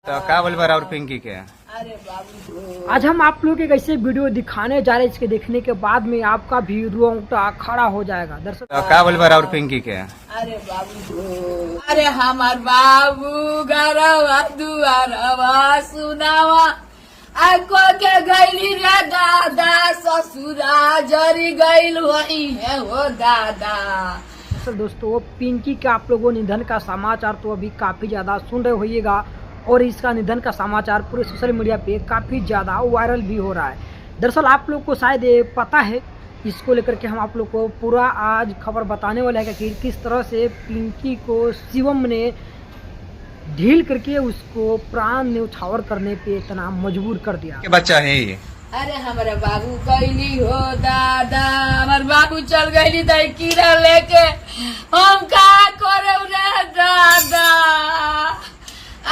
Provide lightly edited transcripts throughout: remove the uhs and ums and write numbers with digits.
तो क्या बोल रहा और पिंकी के आज हम आप लोग एक ऐसे वीडियो दिखाने जा रहे हैं, इसके देखने के बाद में आपका भी रोंगटा खड़ा हो जाएगा। दर्शक तो क्या बोल रहा और पिंकी के अरे बाबू, अरे हमार बाबू गरवा दुआरवा सुनावा आको के गईली रे दादा ससुरा जरी गईल वही है हो दादा। दोस्तों, पिंकी के आप लोगों निधन का समाचार तो अभी काफी ज्यादा सुन रहे होइएगा और इसका निधन का समाचार पूरे सोशल मीडिया पे काफी ज्यादा वायरल भी हो रहा है। दरअसल आप लोग को शायद ये पता है, इसको लेकर के हम आप लोग को पूरा आज खबर बताने वाले हैं कि किस तरह से पिंकी को शिवम ने ढील करके उसको प्राण न्यौछावर करने पे इतना मजबूर कर दिया। के बच्चा है ये? अरे हमारे बाबू कैली हो दादा, हमारे बाबू चल गईली दही कीड़ा लेके, हम का करे रे दादा।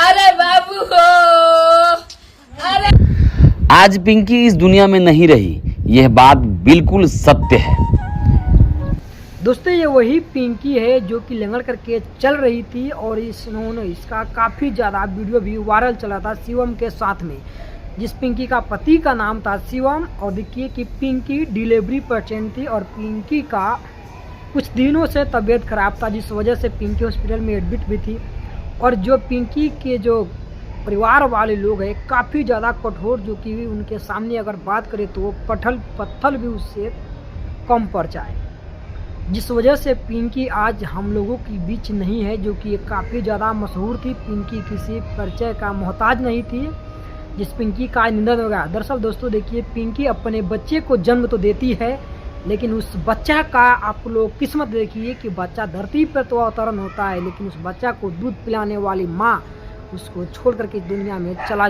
अरे बाबू हो, अरे आज पिंकी इस दुनिया में नहीं रही, यह बात बिल्कुल सत्य है। दोस्तों, ये वही पिंकी है जो कि लंगड़ करके चल रही थी और इसका काफ़ी ज़्यादा वीडियो भी वायरल चला था शिवम के साथ में, जिस पिंकी का पति का नाम था शिवम। और देखिए कि पिंकी डिलीवरी पेशेंट थी और पिंकी का कुछ दिनों से तबीयत खराब था, जिस वजह से पिंकी हॉस्पिटल में एडमिट भी थी। और जो पिंकी के जो परिवार वाले लोग हैं काफ़ी ज़्यादा कठोर, जो कि उनके सामने अगर बात करें तो वो पत्थर भी उससे कम पड़ जाए, जिस वजह से पिंकी आज हम लोगों के बीच नहीं है, जो कि काफ़ी ज़्यादा मशहूर थी। पिंकी किसी परिचय का मोहताज नहीं थी, जिस पिंकी का निधन हो गया। दरअसल दोस्तों देखिए, पिंकी अपने बच्चे को जन्म तो देती है, लेकिन उस बच्चा का आप लोग किस्मत देखिए कि बच्चा धरती पर तो अवतरण होता है, लेकिन उस बच्चा को दूध पिलाने वाली माँ उसको छोड़ करके दुनिया में चला